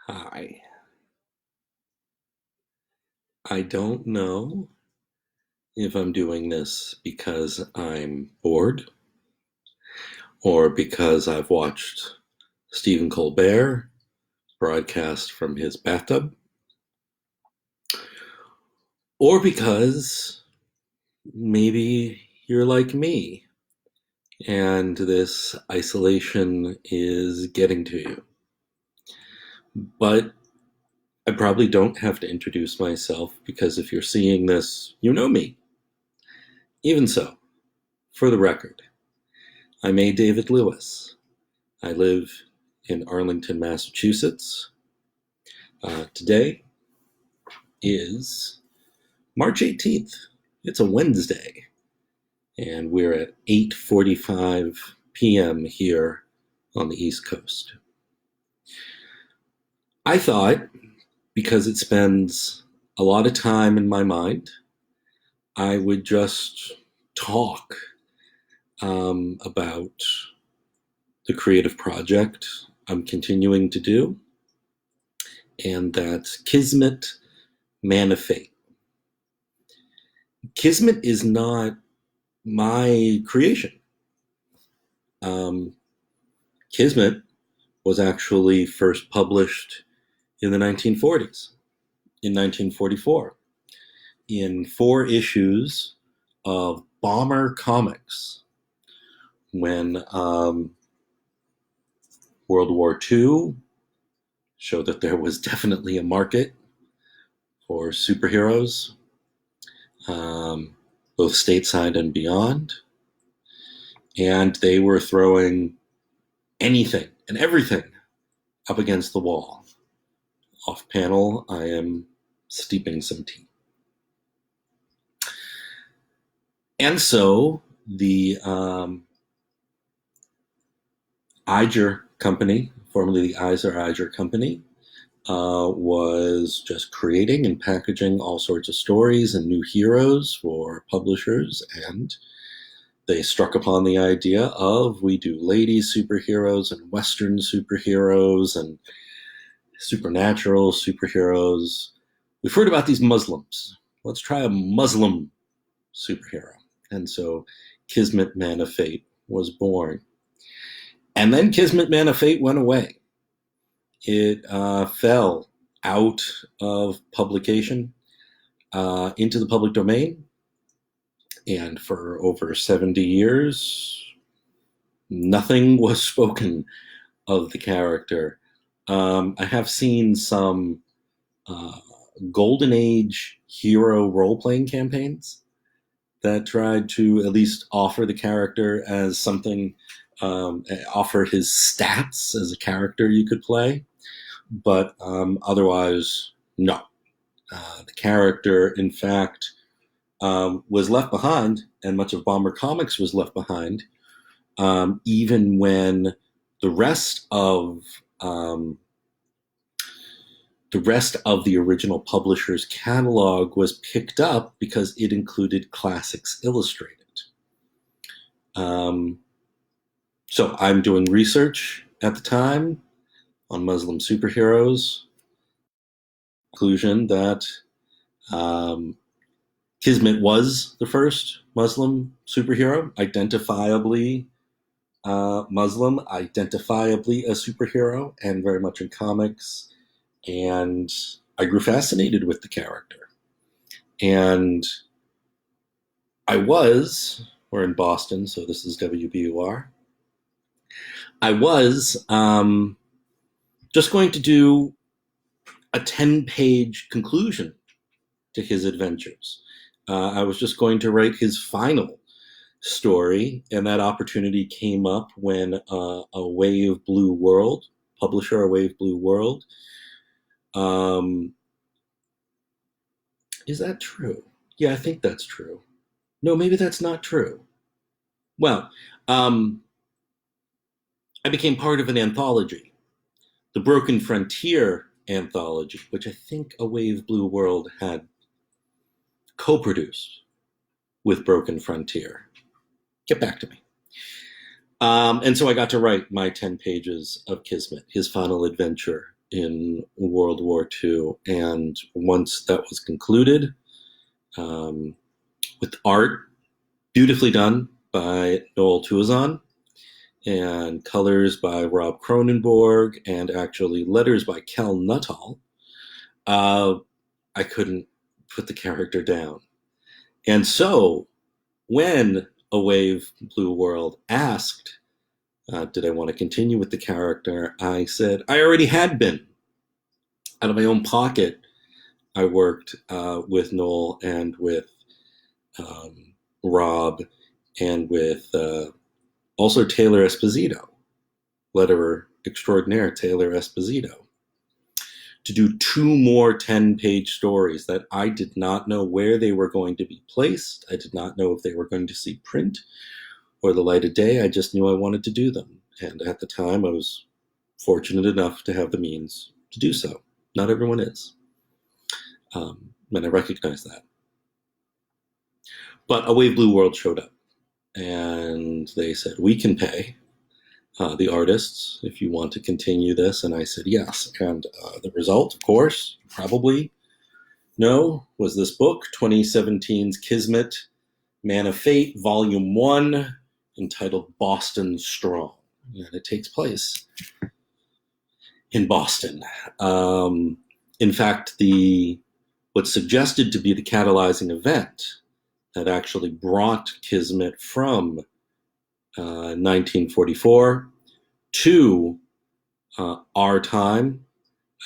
Hi. I don't know if I'm doing this because I'm bored or because I've watched Stephen Colbert broadcast from his bathtub or because maybe you're like me and this isolation is getting to you. But I probably don't have to introduce myself because if you're seeing this, you know me. Even so, for the record, I'm A. David Lewis. I live in Arlington, Massachusetts. Today is March 18th. It's a Wednesday, and we're at 8:45 p.m. here on the East Coast. I thought, because it spends a lot of time in my mind, I would just talk about the creative project I'm continuing to do, and that's Kismet, Man of Fate. Kismet is not my creation. Um, Kismet was actually first published in the 1940s, in 1944, in 4 issues of Bomber Comics when World War II showed that there was definitely a market for superheroes, um, both stateside and beyond. And they were throwing anything and everything up against the wall. Off panel, I am steeping some tea. And so the Iger company, formerly the Iger company, was just creating and packaging all sorts of stories and new heroes for publishers, and they struck upon the idea of we do lady superheroes and Western superheroes and supernatural superheroes. We've heard about these Muslims. Let's try a Muslim superhero. And so Kismet Man of Fate was born. And then Kismet Man of Fate went away. It fell out of publication into the public domain. And for over 70 years, nothing was spoken of the character. I have seen some Golden Age hero role playing campaigns that tried to at least offer the character as something, offer his stats as a character you could play. But otherwise, no. The character, in fact, was left behind, and much of Bomber Comics was left behind, even when the rest of um, the original publisher's catalog was picked up because it included Classics Illustrated. Um, so I'm doing research at the time on Muslim superheroes. Conclusion that um, Kismet was the first Muslim superhero, identifiably Muslim, identifiably a superhero, and very much in comics. And I grew fascinated with the character. And we're in Boston, so this is WBUR. I was just going to do a 10-page conclusion to his adventures. I was just going to write his final story, and that opportunity came up when a Wave Blue World, publisher, a Wave Blue World, is that true? Yeah, I think that's true. No, maybe that's not true. Well, um, I became part of an anthology, the Broken Frontier anthology, which I think a Wave Blue World had co-produced with Broken Frontier. Get back to me. And so I got to write my 10 pages of Kismet, his final adventure in World War II. And once that was concluded, um, with art beautifully done by Noel Tuazon, and colors by Rob Cronenborg, and actually letters by Cal Nuttall, uh, I couldn't put the character down. And so when A Wave Blue World asked, did I want to continue with the character, I said I already had been. Out of my own pocket, I worked with Noel and with Rob and with also Taylor Esposito, letterer extraordinaire Taylor Esposito, to do 2 more 10-page stories that I did not know where they were going to be placed. I did not know if they were going to see print or the light of day. I just knew I wanted to do them. And at the time, I was fortunate enough to have the means to do so. Not everyone is. And I recognize that. But A Wave Blue World showed up. And they said, we can pay the artists if you want to continue this. And I said, yes. And the result, of course, probably know, was this book, 2017's Kismet, Man of Fate, Volume 1, entitled Boston Strong. And it takes place in Boston. In fact, what's suggested to be the catalyzing event that actually brought Kismet from 1944 to our time,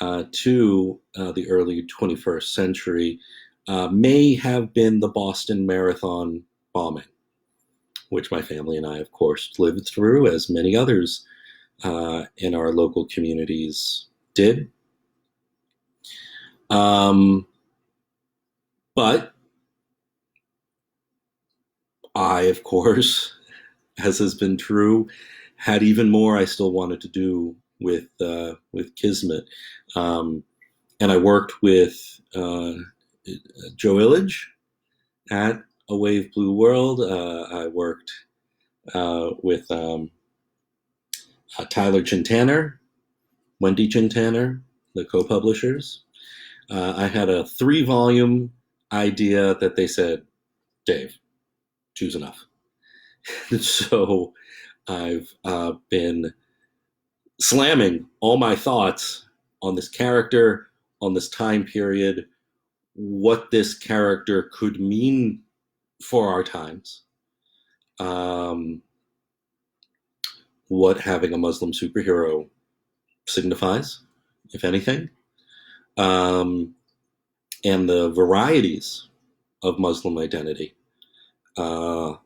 to the early 21st century, may have been the Boston Marathon bombing, which my family and I, of course, lived through, as many others in our local communities did. But I, of course, as has been true, had even more I still wanted to do with Kismet. And I worked with Joe Illidge at A Wave Blue World. I worked with Tyler Chintanner, Wendy Chintanner, the co-publishers. I had a 3-volume idea that they said, Dave, choose enough. So I've been slamming all my thoughts on this character, on this time period, what this character could mean for our times, what having a Muslim superhero signifies, if anything, and the varieties of Muslim identity, of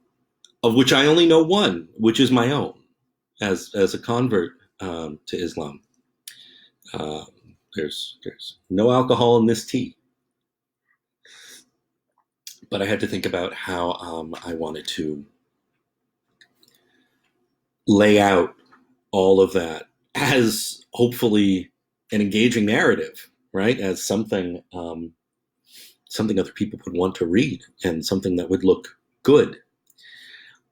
which I only know one, which is my own, as a convert to Islam. There's no alcohol in this tea. But I had to think about how I wanted to lay out all of that as hopefully an engaging narrative, right? As something other people would want to read, and something that would look good.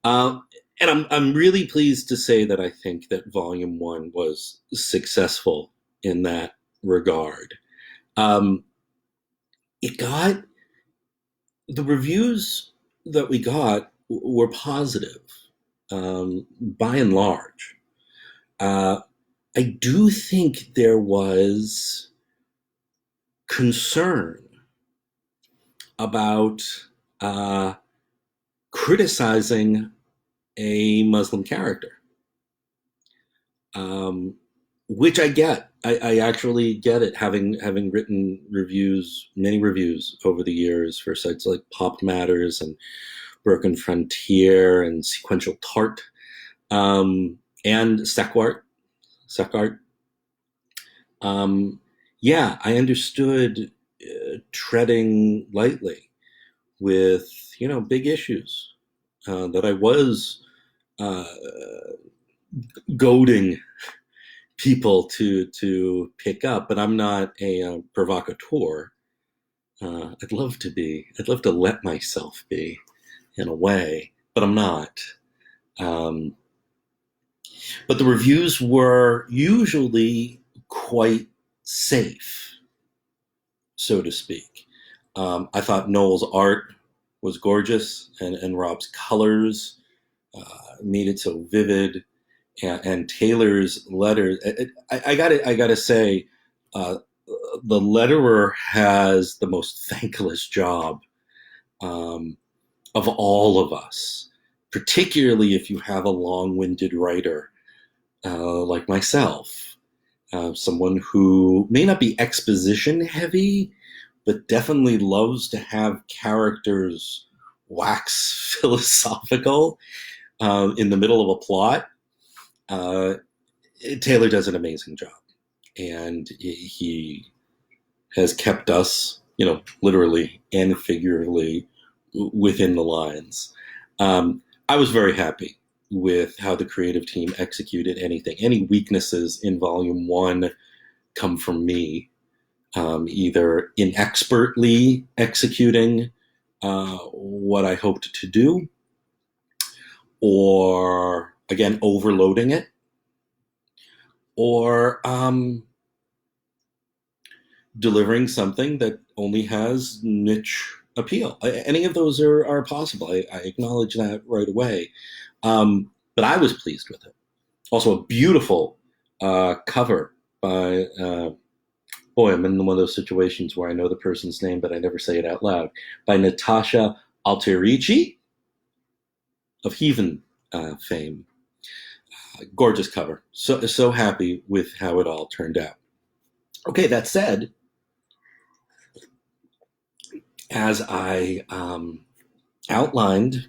And I'm really pleased to say that I think that Volume 1 was successful in that regard. It got, the reviews that we got were positive, by and large. I do think there was concern about criticizing a Muslim character, which I get. I actually get it, having written many reviews over the years for sites like Pop Matters and Broken Frontier and Sequential Tart, and Secart. Yeah, I understood treading lightly with big issues that I was goading people to pick up, but I'm not a provocateur. I'd love to be. I'd love to let myself be, in a way, but I'm not. But the reviews were usually quite safe, so to speak. I thought Noel's art was gorgeous, and Rob's colors made it so vivid, and Taylor's letters. I gotta say, uh, the letterer has the most thankless job um, of all of us, particularly if you have a long-winded writer like myself, someone who may not be exposition heavy, but definitely loves to have characters wax philosophical in the middle of a plot. Uh, Taylor does an amazing job, and he has kept us, literally and figuratively within the lines. I was very happy with how the creative team executed anything. Any weaknesses in Volume 1 come from me, either inexpertly executing what I hoped to do, or, again, overloading it, or delivering something that only has niche appeal. Any of those are possible. I acknowledge that right away. But I was pleased with it. Also, a beautiful cover by, boy, I'm in one of those situations where I know the person's name, but I never say it out loud, by Natasha Alterici of Heathen fame. Gorgeous cover. So happy with how it all turned out. Okay, that said, as I outlined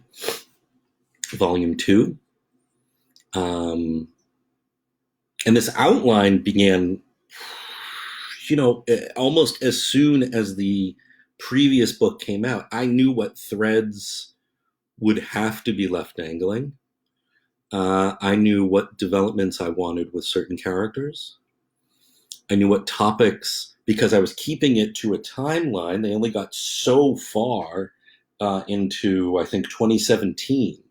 Volume 2, and this outline began, almost as soon as the previous book came out. I knew what threads would have to be left dangling. I knew what developments I wanted with certain characters. I knew what topics, because I was keeping it to a timeline. They only got so far into, I think, 2017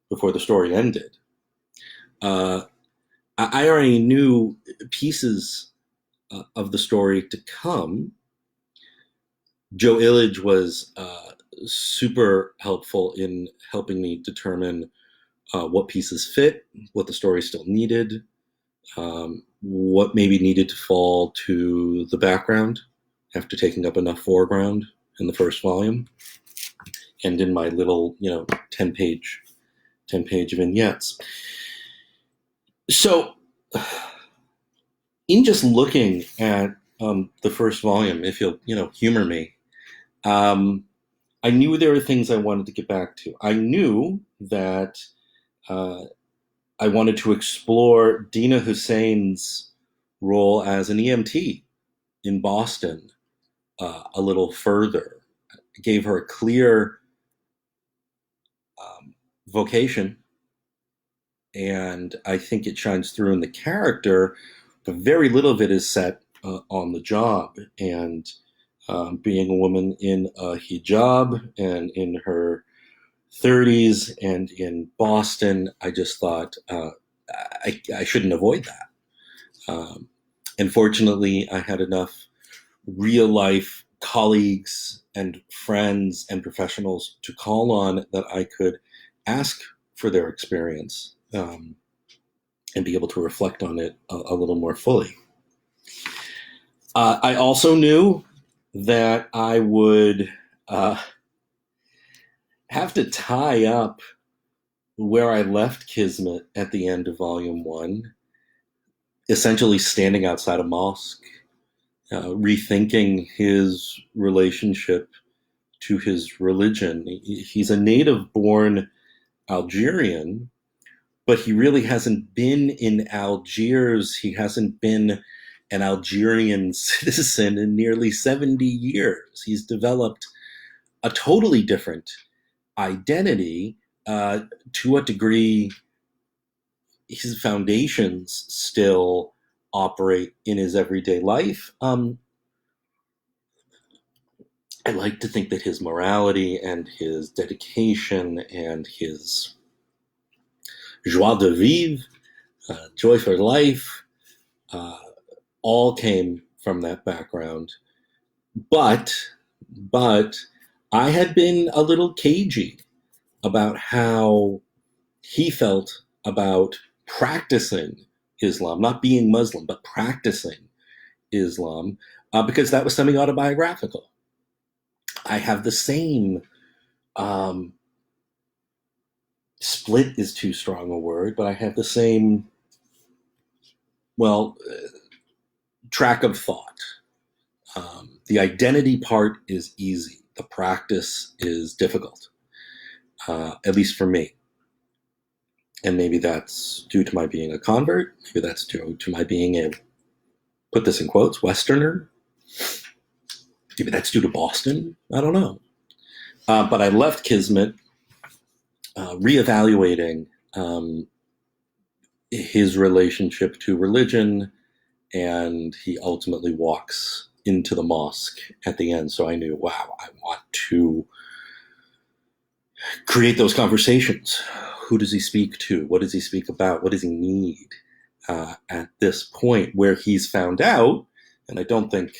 before the story ended. I already knew pieces of the story to come. Joe Illidge was super helpful in helping me determine what pieces fit, what the story still needed, what maybe needed to fall to the background after taking up enough foreground in the first volume, and in my little 10-page vignettes. So in just looking at the first volume, if you'll humor me, I knew there were things I wanted to get back to. I knew that I wanted to explore Dina Hussein's role as an EMT in Boston a little further. It gave her a clear vocation, and I think it shines through in the character, but very little of it is set on the job. And being a woman in a hijab and in her 30s and in Boston, I just thought I shouldn't avoid that. And fortunately, I had enough real life colleagues and friends and professionals to call on that I could ask for their experience and be able to reflect on it a little more fully. I also knew that I would have to tie up where I left Kismet at the end of Volume 1, essentially standing outside a mosque, rethinking his relationship to his religion. He's a native-born Algerian, but he really hasn't been in Algiers. He hasn't been an Algerian citizen in nearly 70 years. He's developed a totally different identity. To a degree, his foundations still operate in his everyday life. I like to think that his morality and his dedication and his joie de vivre, joy for life, all came from that background, but but I had been a little cagey about how he felt about practicing Islam, not being Muslim, but practicing Islam, because that was semi autobiographical. I have the same um, split is too strong a word, but I have the same, well, track of thought. The identity part is easy, the practice is difficult, at least for me. And maybe that's due to my being a convert. Maybe that's due to my being a, put this in quotes, Westerner. Maybe that's due to Boston. I don't know. But I left Kismet reevaluating his relationship to religion, and he ultimately walks into the mosque at the end. So I knew, wow, I want to create those conversations. Who does he speak to? What does he speak about? What does he need at this point where he's found out? And I don't think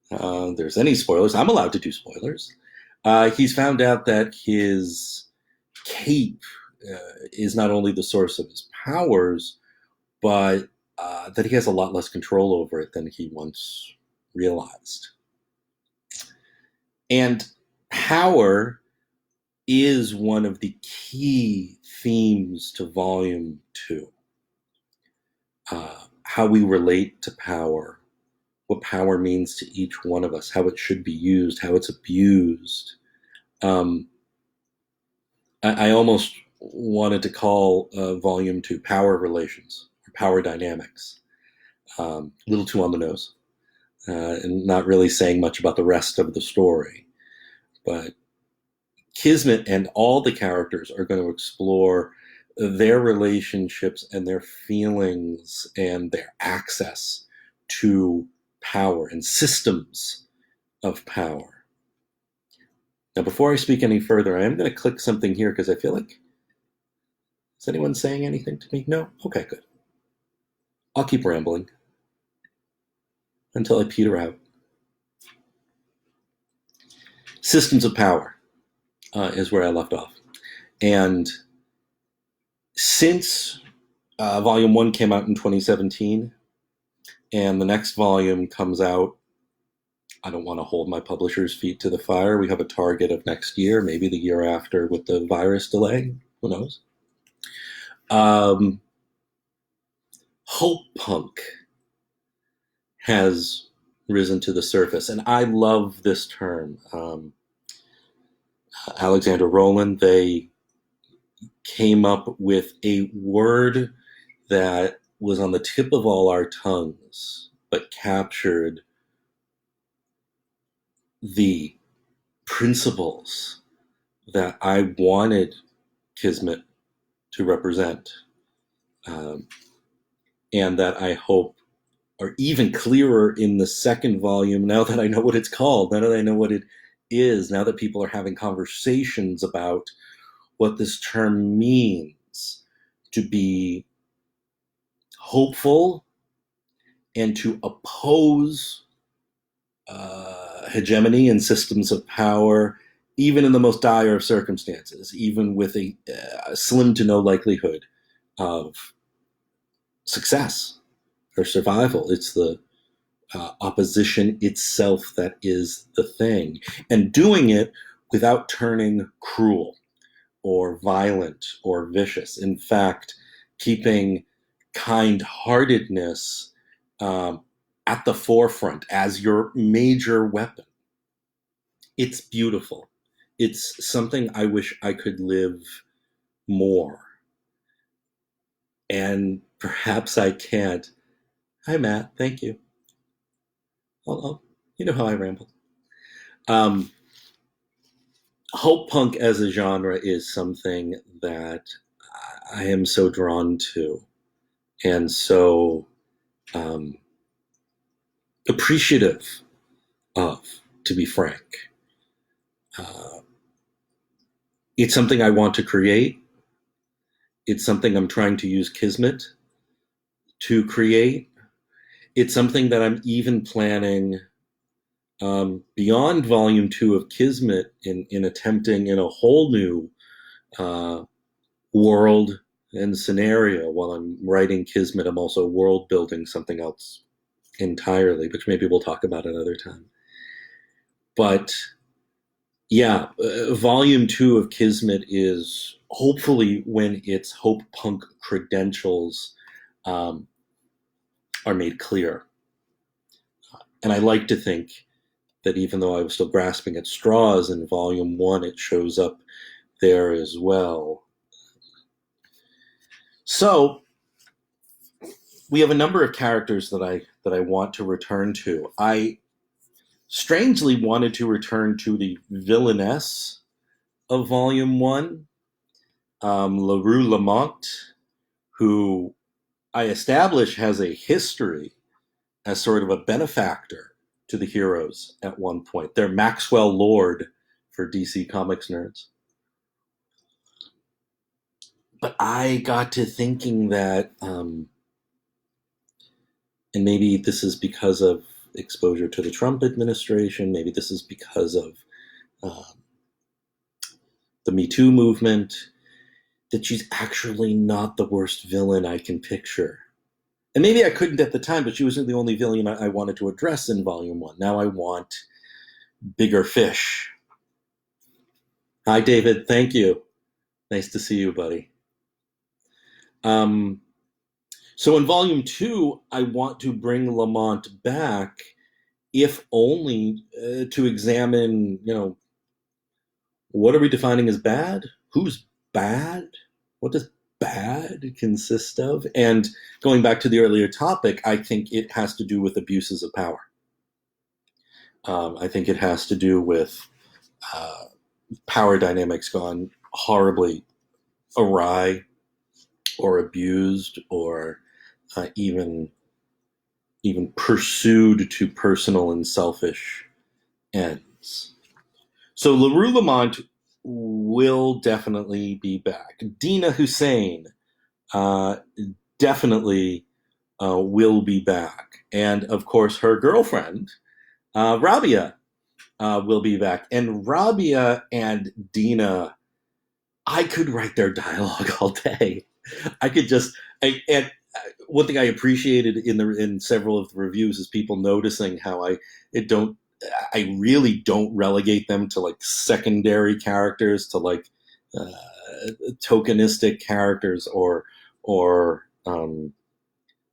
there's any spoilers. I'm allowed to do spoilers. He's found out that his cape is not only the source of his powers, but that he has a lot less control over it than he once realized. And power is one of the key themes to Volume 2. How we relate to power, what power means to each one of us, how it should be used, how it's abused. I almost wanted to call Volume 2 Power Relations or Power Dynamics. A little too on the nose, and not really saying much about the rest of the story. But Kismet and all the characters are going to explore their relationships and their feelings and their access to power and systems of power. Now, before I speak any further, I am going to click something here because I feel like, is anyone saying anything to me? No? Okay, good. I'll keep rambling until I peter out. Systems of power is where I left off. And since Volume 1 came out in 2017, and the next volume comes out, I don't want to hold my publisher's feet to the fire. We have a target of next year, maybe the year after with the virus delay. Who knows? Hope punk has risen to the surface, and I love this term. Alexander Rowland, they came up with a word that was on the tip of all our tongues, but captured the principles that I wanted Kismet to represent, and that I hope are even clearer in the second volume now that I know what it's called, now that I know what it is, now that people are having conversations about what this term means to be hopeful and to oppose hegemony and systems of power, even in the most dire of circumstances, even with a slim to no likelihood of success or survival. It's the opposition itself that is the thing. And doing it without turning cruel or violent or vicious. In fact, keeping kind-heartedness at the forefront as your major weapon. It's beautiful. It's something I wish I could live more. And perhaps I can't. Hi, Matt. Thank you. You know how I ramble. Hope punk as a genre is something that I am so drawn to and so appreciative of, to be frank. It's something I want to create. It's something I'm trying to use Kismet to create. it's something that I'm even planning beyond volume two of Kismet in attempting in a whole new uh, world and scenario. While I'm writing Kismet, I'm also world building something else entirely, which maybe we'll talk about another time. But yeah, volume two of Kismet is hopefully when its Hope Punk credentials um, are made clear. And I like to think that even though I was still grasping at straws in volume one, it shows up there as well. So we have a number of characters that I want to return to. I strangely wanted to return to the villainess of volume one, LaRue Lamont, who I establish has a history as sort of a benefactor to the heroes at one point. They're Maxwell Lord for DC Comics nerds. But I got to thinking that, and maybe this is because of exposure to the Trump administration, maybe this is because of uh, the Me Too movement, that she's actually not the worst villain I can picture. And maybe I couldn't at the time, but she wasn't the only villain I wanted to address in Volume 1. Now I want bigger fish. Hi, David. Thank you. Nice to see you, buddy. Um, so in Volume 2, I want to bring Lamont back, if only to examine, what are we defining as bad? Who's bad? What does bad consist of? And going back to the earlier topic, I think it has to do with abuses of power. I think it has to do with uh, power dynamics gone horribly awry or abused or even pursued to personal and selfish ends. So LaRue Lamont will definitely be back. Dina Hussein uh, definitely will be back. And of course, her girlfriend, Rabia, will be back. And Rabia and Dina, I could write their dialogue all day. I could just, and one thing I appreciated in several of the reviews is people noticing how I really don't relegate them to like secondary characters, to like uh, tokenistic characters or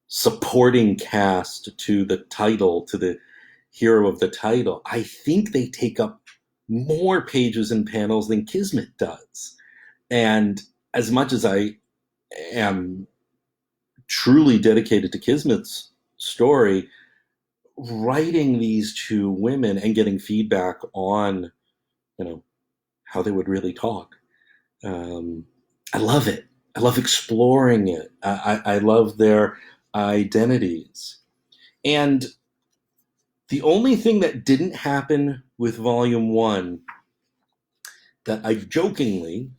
supporting cast to the title, to the hero of the title. I think they take up more pages and panels than Kismet does. And as much as I am truly dedicated to Kismet's story, writing these two women and getting feedback on, how they would really talk. I love it. I love exploring it. I love their identities. And the only thing that didn't happen with Volume 1 that I jokingly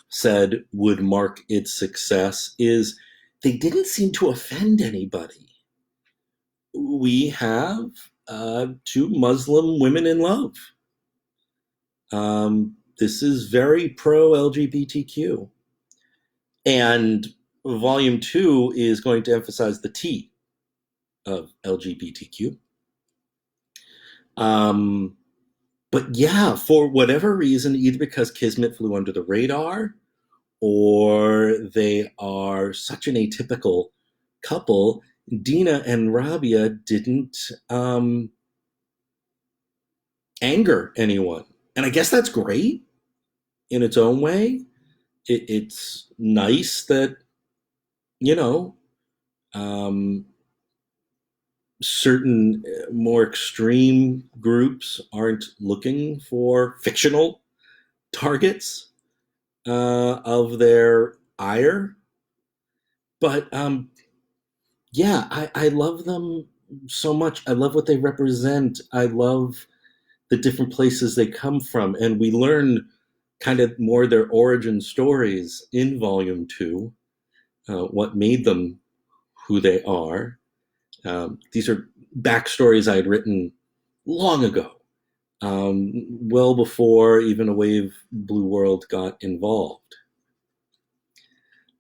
said would mark its success is they didn't seem to offend anybody. We have two Muslim women in love. This is very pro LGBTQ. And Volume 2 is going to emphasize the T of LGBTQ. But yeah, for whatever reason, either because Kismet flew under the radar or they are such an atypical couple, Dina and Rabia didn't anger anyone. And I guess that's great in its own way. It's nice that, you know, um, certain more extreme groups aren't looking for fictional targets of their ire. But yeah, I love them so much. I love what they represent. I love the different places they come from. And we learn kind of more their origin stories in Volume 2, what made them who they are. These are backstories I had written long ago, well before even a Wave Blue World got involved.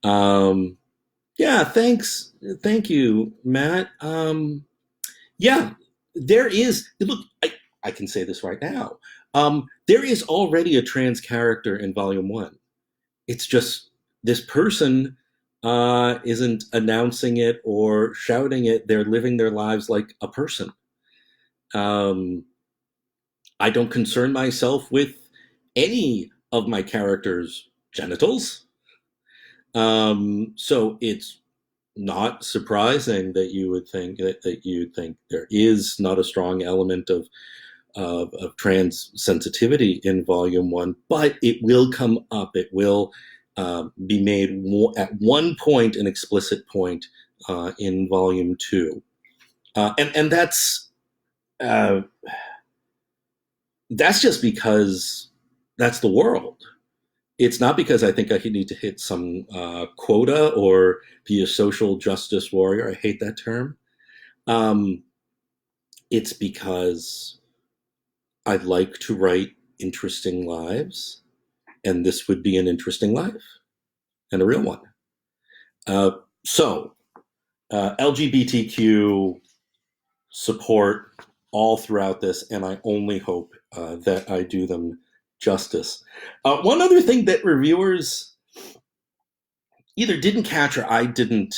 Um, yeah, thank you, Matt. Yeah, there is. Look, I can say this right now. There is already a trans character in Volume One. It's just this person isn't announcing it or shouting it. They're living their lives like a person. Um, I don't concern myself with any of my characters' genitals. So it's not surprising that you would think that you think there is not a strong element of trans sensitivity in Volume One, but it will come up. It will be made at one point an explicit point in Volume Two, and uh, that's just because that's the world. It's not because I think I need to hit some quota or be a social justice warrior. I hate that term. Um, it's because I like to write interesting lives, and this would be an interesting life and a real one. Uh, so, LGBTQ support all throughout this, and I only hope that I do them justice. One other thing that reviewers either didn't catch or I didn't.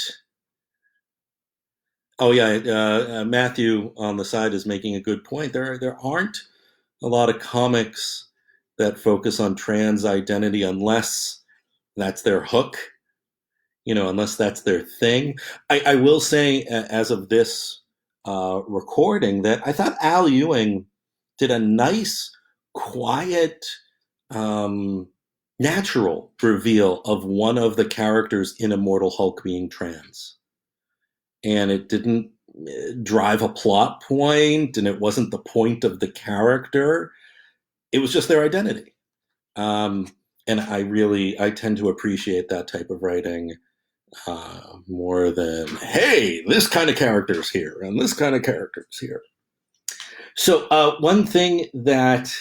Oh yeah, Matthew on the side is making a good point. There aren't a lot of comics that focus on trans identity unless that's their hook, unless that's their thing. I will say, as of this recording, that I thought Al Ewing did a nice, quiet, um, natural reveal of one of the characters in Immortal Hulk being trans. And it didn't drive a plot point, and it wasn't the point of the character. It was just their identity. Um, and I tend to appreciate that type of writing more than, hey, this kind of character's here and this kind of character's here. So one thing that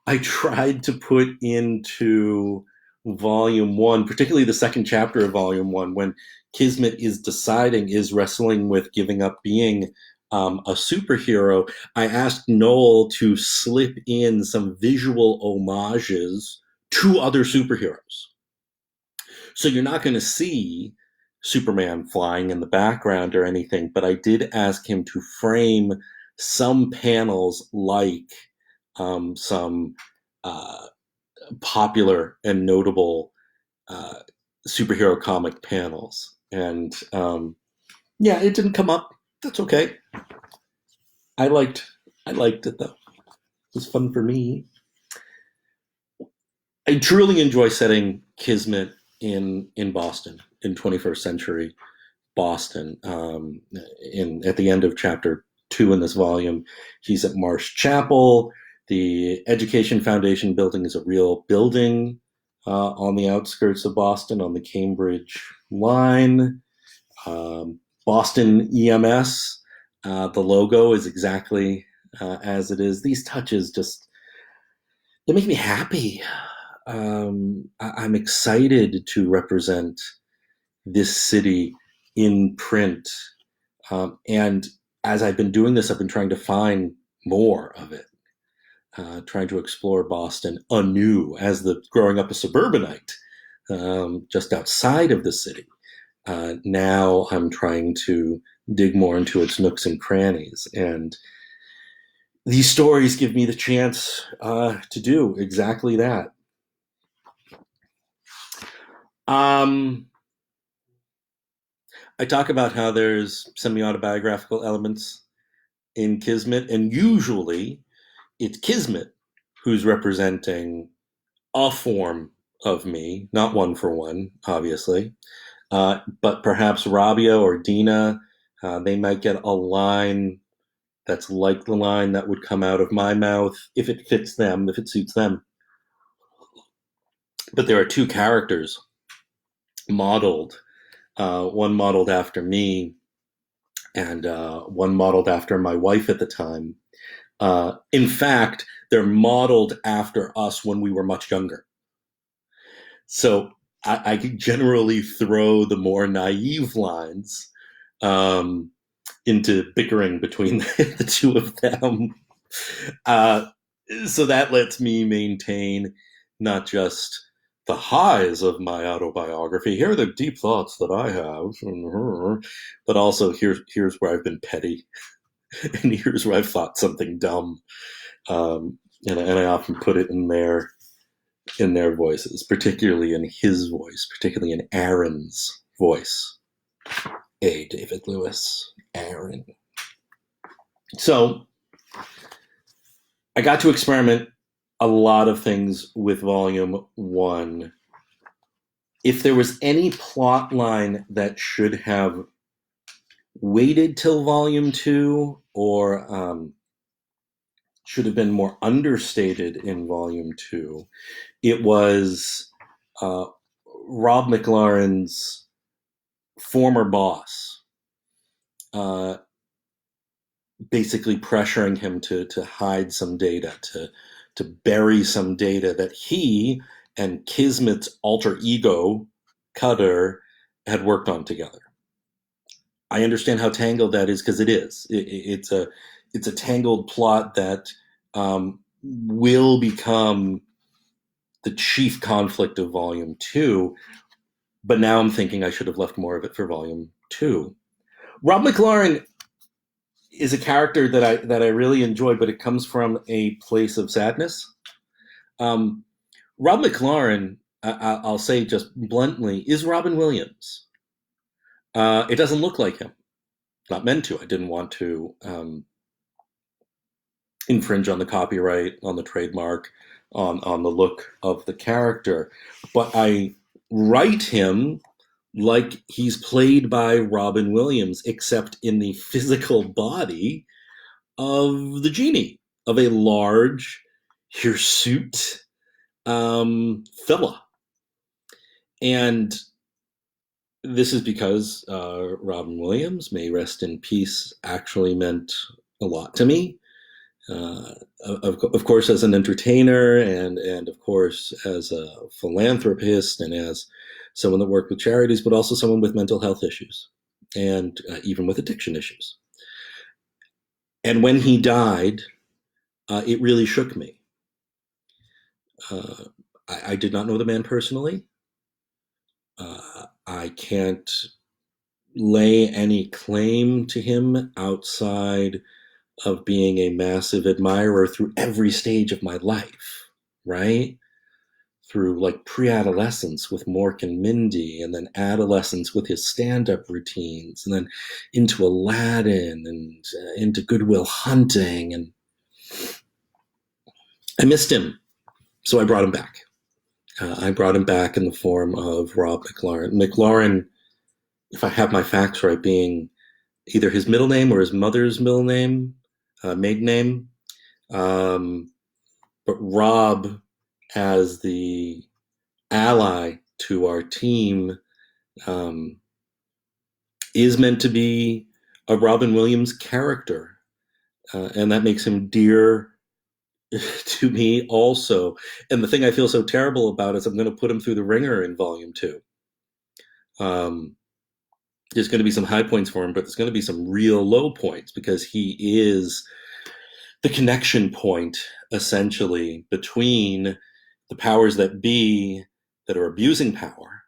I tried to put into Volume One, particularly the second chapter of Volume One, when Kismet is wrestling with giving up being a superhero, I asked Noel to slip in some visual homages to other superheroes. So you're not going to see Superman flying in the background or anything, but I did ask him to frame some panels like some uh, popular and notable uh, superhero comic panels. And yeah, it didn't come up. That's okay. I liked I liked it though. It was fun for me. I truly enjoy setting Kismet in Boston, in 21st century Boston. In At the end of chapter 2 in this volume, he's at Marsh Chapel. The Education Foundation building is a real building on the outskirts of Boston on the Cambridge line. Boston EMS, the logo is exactly as it is. These touches just, they make me happy. I'm excited to represent this city in print. And as I've been doing this, I've been trying to find more of it, trying to explore Boston anew as growing up a suburbanite, just outside of the city. Now I'm trying to dig more into its nooks and crannies. And these stories give me the chance to do exactly that. Um, I talk about how there's semi-autobiographical elements in Kismet, and usually it's Kismet who's representing a form of me, not one for one, obviously, but perhaps Rabia or Dina, they might get a line that's like the line that would come out of my mouth if it fits them, if it suits them. But there are two characters modeled, one modeled after me, and one modeled after my wife at the time. In fact, they're modeled after us when we were much younger. So I generally throw the more naive lines um, into bickering between the two of them. Uh, so that lets me maintain not just the highs of my autobiography. Here are the deep thoughts that I have, but also here's where I've been petty, and here's where I've thought something dumb. And I often put it in their voices, particularly in his voice, particularly in Aaron's voice. A. David Lewis, Aaron. So I got to experiment a lot of things with volume one. If there was any plot line that should have waited till volume two, or should have been more understated in volume two, it was Rob McLaurin's former boss basically pressuring him to hide some data, to bury some data that he and Kismet's alter ego, Cutter, had worked on together. I understand how tangled that is, because it is. It's a tangled plot that will become the chief conflict of volume two. But now I'm thinking I should have left more of it for volume two. Rob McLaurin is a character that I really enjoy, but it comes from a place of sadness. Rob McLaurin, I'll say just bluntly, is Robin Williams. It doesn't look like him. Not meant to. I didn't want to infringe on the copyright, on the trademark, on the look of the character. But I write him like he's played by Robin Williams, except in the physical body of the genie, of a large, hirsute fella. And this is because Robin Williams, may rest in peace, actually meant a lot to me. Of course, as an entertainer, and of course as a philanthropist, and as someone that worked with charities, but also someone with mental health issues, and even with addiction issues. And when he died, it really shook me. I did not know the man personally. I can't lay any claim to him outside of being a massive admirer through every stage of my life, right? Through like pre-adolescence with Mork and Mindy, and then adolescence with his stand-up routines, and then into Aladdin, and into Good Will Hunting, and I missed him, so I brought him back. I brought him back in the form of Rob McLaurin. McLaurin, if I have my facts right, being either his middle name or his mother's middle name, maiden name. But Rob, as the ally to our team, is meant to be a Robin Williams character. And that makes him dear to me also. And the thing I feel so terrible about is I'm going to put him through the ringer in volume two. There's going to be some high points for him, but there's going to be some real low points, because he is the connection point, essentially, between the powers that be that are abusing power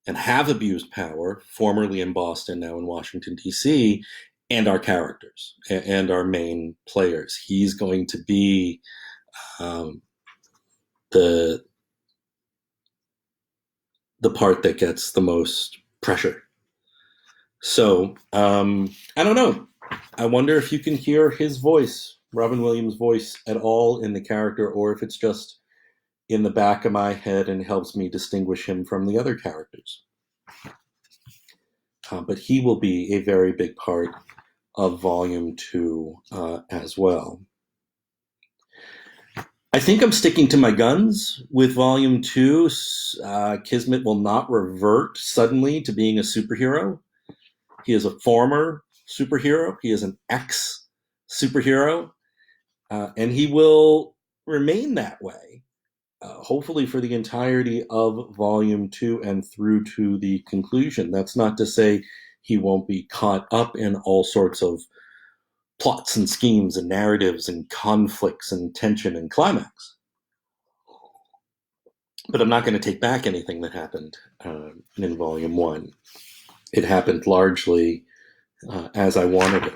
and have abused power, formerly in Boston, now in Washington, D.C., and our characters and our main players. He's going to be the part that gets the most pressure. So I don't know. I wonder if you can hear his voice, Robin Williams' voice, at all in the character, or if it's just in the back of my head and helps me distinguish him from the other characters. But he will be a very big part of volume two as well. I think I'm sticking to my guns with volume two. Kismet will not revert suddenly to being a superhero. He is a former superhero. He is an ex superhero, and he will remain that way, hopefully for the entirety of Volume 2 and through to the conclusion. That's not to say he won't be caught up in all sorts of plots and schemes and narratives and conflicts and tension and climax. But I'm not going to take back anything that happened in Volume 1. It happened largely as I wanted it.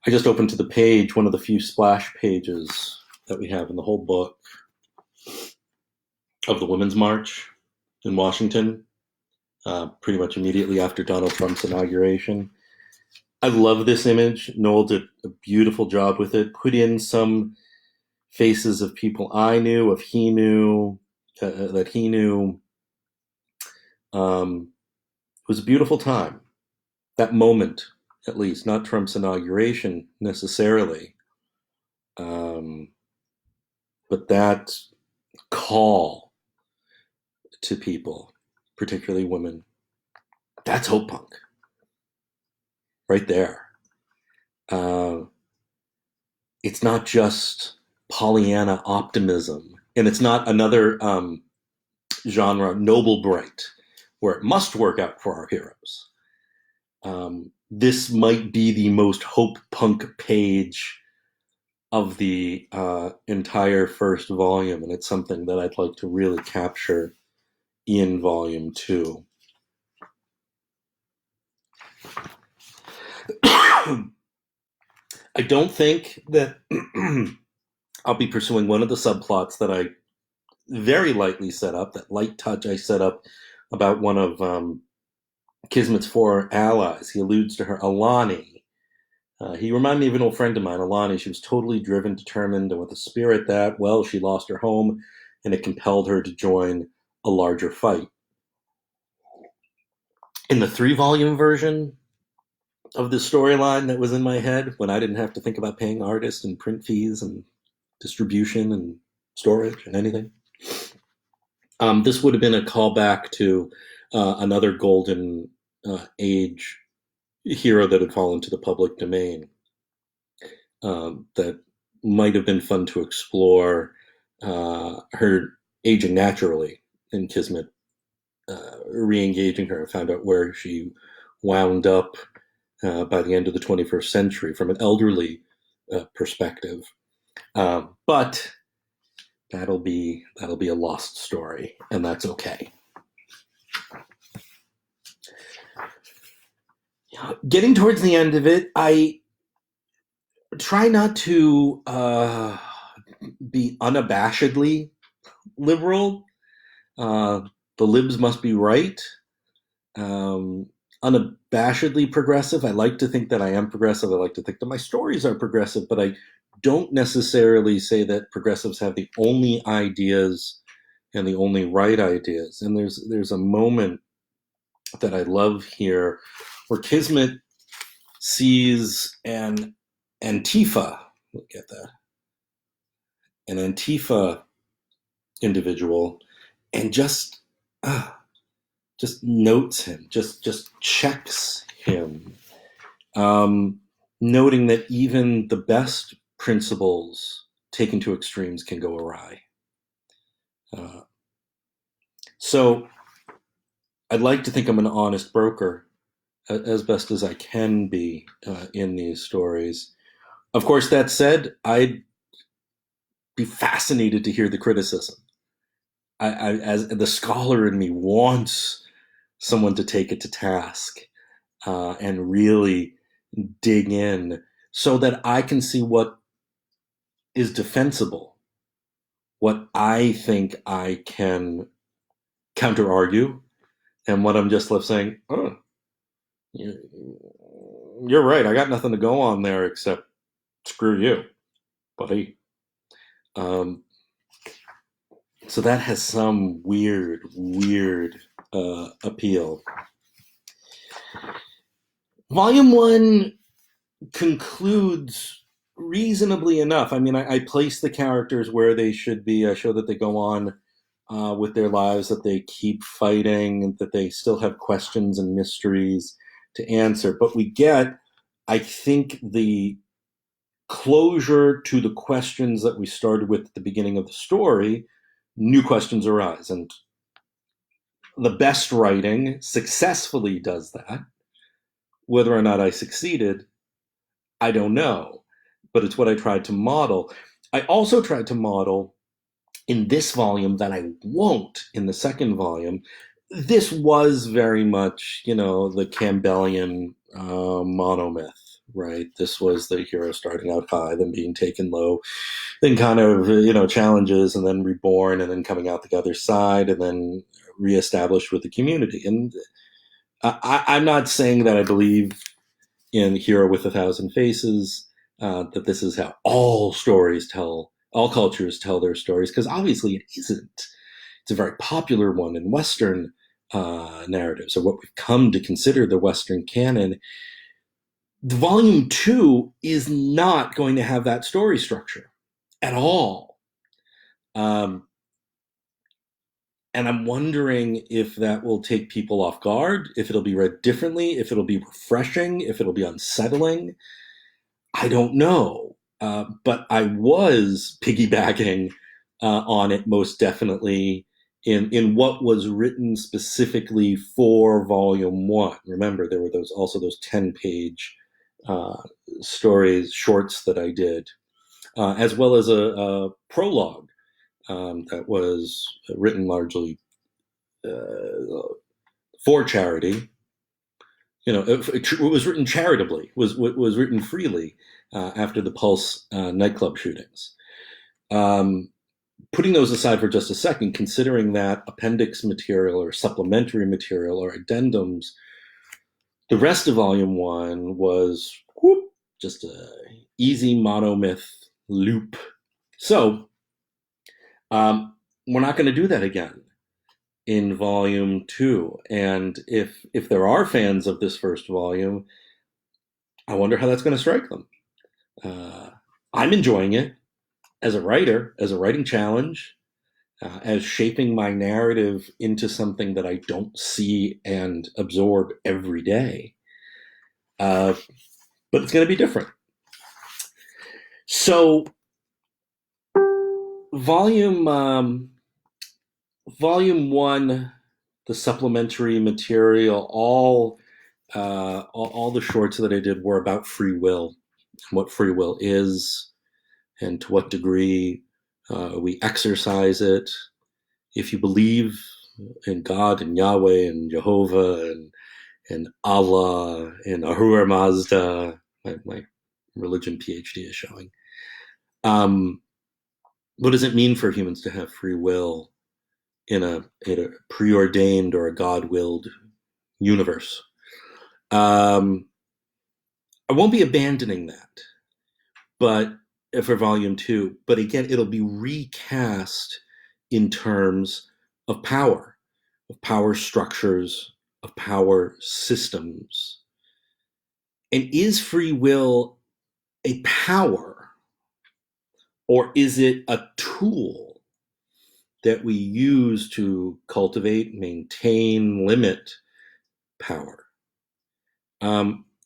I just opened to the page, one of the few splash pages that we have in the whole book, of the Women's March in Washington, pretty much immediately after Donald Trump's inauguration. I love this image. Noel did a beautiful job with it, put in some faces of people I knew, that he knew. It was a beautiful time. That moment, at least, not Trump's inauguration necessarily, but that call to people, particularly women, that's hope punk right there. It's not just Pollyanna optimism, and it's not another genre, Noble Bright, where it must work out for our heroes. This might be the most hope punk page of the entire first volume, and it's something that I'd like to really capture in Volume 2. I don't think that I'll be pursuing one of the subplots that I very lightly set up, that light touch I set up about one of Kismet's 4 allies. He alludes to her, Alani. He reminded me of an old friend of mine, Alani. She was totally driven, determined, and with a spirit that, well, she lost her home, and it compelled her to join a larger fight. In the 3-volume version of the storyline that was in my head, when I didn't have to think about paying artists and print fees and distribution and storage and anything, this would have been a callback to another golden age hero that had fallen to the public domain, that might have been fun to explore, her aging naturally in Kismet, re-engaging her, found out where she wound up by the end of the 21st century from an elderly perspective. But that'll be a lost story, and that's okay. Getting towards the end of it, I try not to be unabashedly liberal. The libs must be right. Unabashedly progressive. I like to think that I am progressive. I like to think that my stories are progressive, but I don't necessarily say that progressives have the only ideas and the only right ideas. And there's a moment that I love here where Kismet sees an Antifa, look at that, an Antifa individual, and just notes him, just checks him, noting that even the best principles taken to extremes can go awry. So I'd like to think I'm an honest broker, as best as I can be in these stories. Of course, that said, I'd be fascinated to hear the criticism. I as the scholar in me, wants someone to take it to task and really dig in, so that I can see what is defensible, what I think I can counter argue, and what I'm just left saying, oh, you're right, I got nothing to go on there except screw you, buddy. So that has some weird appeal. Volume 1 concludes reasonably enough. I mean, I place the characters where they should be. I show that they go on with their lives, that they keep fighting, that they still have questions and mysteries, to answer. But we get, I think, the closure to the questions that we started with at the beginning of the story. New questions arise, and the best writing successfully does that. Whether or not I succeeded, I don't know, but it's what I tried to model. I also tried to model in this volume that I won't in the second volume. This was very much, the Campbellian monomyth, right? This was the hero starting out high, then being taken low, then kind of, challenges, and then reborn, and then coming out the other side, and then reestablished with the community. And I'm not saying that I believe in Hero with a Thousand Faces, that this is how all cultures tell their stories, because obviously it isn't. It's a very popular one in Western narratives, or what we've come to consider the Western canon. The volume 2 is not going to have that story structure at all. And I'm wondering if that will take people off guard, if it'll be read differently, if it'll be refreshing, if it'll be unsettling. I don't know. But I was piggybacking on it most definitely in what was written specifically for Volume 1. Remember, there were those 10-page shorts that I did, as well as a prologue that was written largely for charity. It was written charitably, was written freely after the Pulse nightclub shootings. Putting those aside for just a second, considering that appendix material or supplementary material or addendums, the rest of Volume 1 was just a easy monomyth loop. So we're not going to do that again in Volume 2. And if there are fans of this first volume, I wonder how that's going to strike them. I'm enjoying it as a writer, as a writing challenge, as shaping my narrative into something that I don't see and absorb every day. But it's going to be different. So, Volume 1, the supplementary material, all the shorts that I did were about free will, what free will is, and to what degree we exercise it. If you believe in God and Yahweh and Jehovah and Allah and Ahura Mazda, my religion PhD is showing. What does it mean for humans to have free will in a preordained or a God-willed universe? I won't be abandoning that, but for Volume 2. But again, it'll be recast in terms of power structures, of power systems. And is free will a power, or is it a tool that we use to cultivate, maintain, limit power?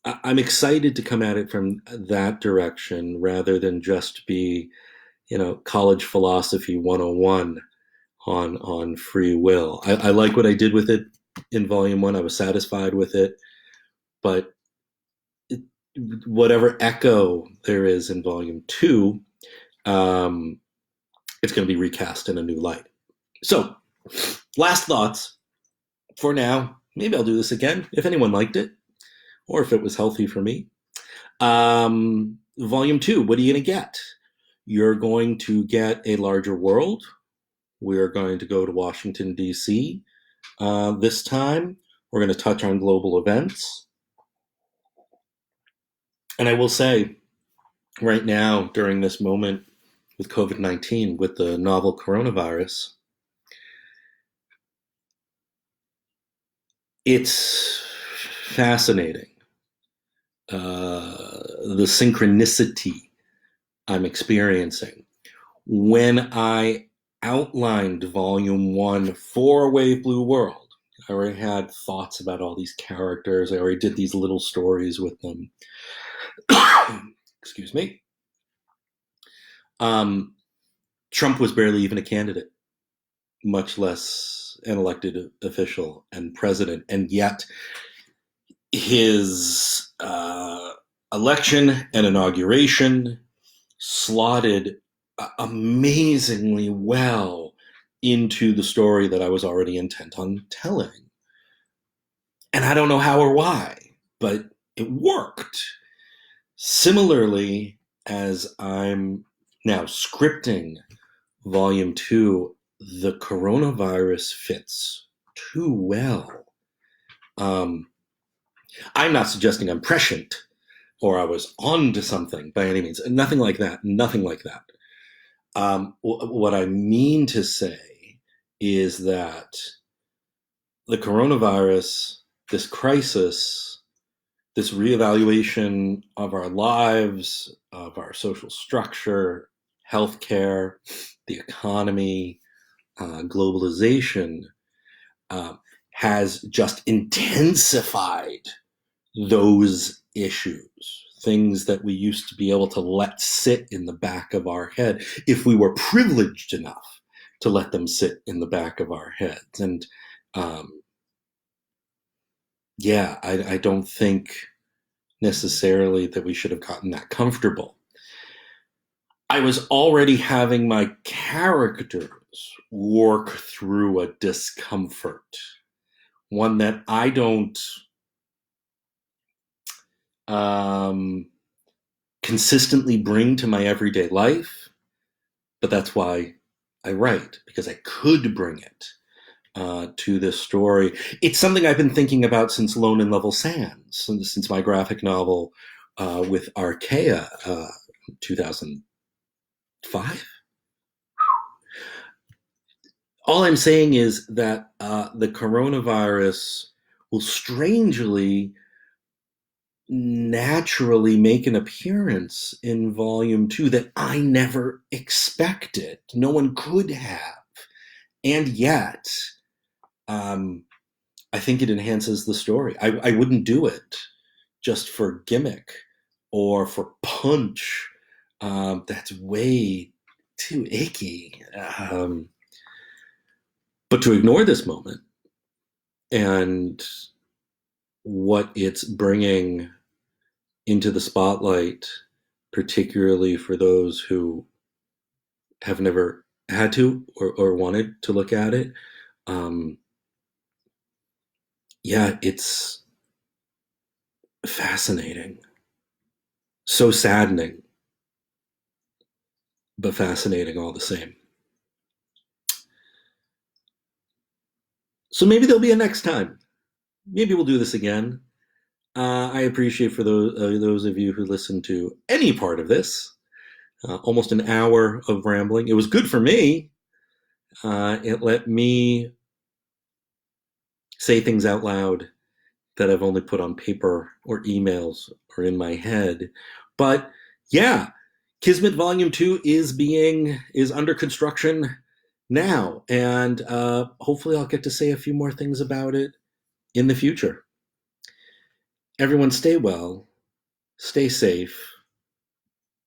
I'm excited to come at it from that direction rather than just be, college philosophy 101 on free will. I like what I did with it in Volume 1. I was satisfied with it, but whatever echo there is in Volume 2, it's going to be recast in a new light. So, last thoughts for now. Maybe I'll do this again if anyone liked it, or if it was healthy for me. Volume 2, what are you going to get? You're going to get a larger world. We're going to go to Washington, D.C. This time. We're going to touch on global events. And I will say, right now, during this moment with COVID-19, with the novel coronavirus, it's fascinating. The synchronicity I'm experiencing. When I outlined Volume 1 for Wave Blue World, I already had thoughts about all these characters. I already did these little stories with them. Excuse me. Um, Trump was barely even a candidate, much less an elected official and president. And yet, his election and inauguration slotted amazingly well into the story that I was already intent on telling. And I don't know how or why, but it worked. Similarly, as I'm now scripting volume two, the coronavirus fits too well. Um, I'm not suggesting I'm prescient or I was on to something by any means. Nothing like that. Nothing like that. What I mean to say is that the coronavirus, this crisis, this reevaluation of our lives, of our social structure, healthcare, the economy, globalization, uh, has just intensified those issues, things that we used to be able to let sit in the back of our head if we were privileged enough to let them sit in the back of our heads. And um, yeah, I don't think necessarily that we should have gotten that comfortable. I was already having my characters work through a discomfort, one that I don't um, consistently bring to my everyday life, but that's why I write, because I could bring it to this story. It's something I've been thinking about since Lone and Level Sands, since my graphic novel with Archaea, 2005. All I'm saying is that the coronavirus will strangely naturally make an appearance in volume two that I never expected. No one could have. And yet, um, I think it enhances the story. I wouldn't do it just for gimmick or for punch. That's way too icky. But to ignore this moment and what it's bringing into the spotlight, particularly for those who have never had to or wanted to look at it. Um, yeah, it's fascinating. So saddening, but fascinating all the same. So maybe there'll be a next time. Maybe we'll do this again. I appreciate for those of you who listened to any part of this. Almost an hour of rambling. It was good for me. It let me say things out loud that I've only put on paper or emails or in my head. But yeah, Kismet Volume 2 is under construction now, and hopefully I'll get to say a few more things about it in the future. Everyone stay well, stay safe,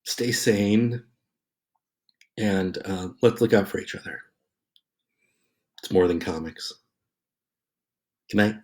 stay sane, and let's look out for each other. It's more than comics. Good night.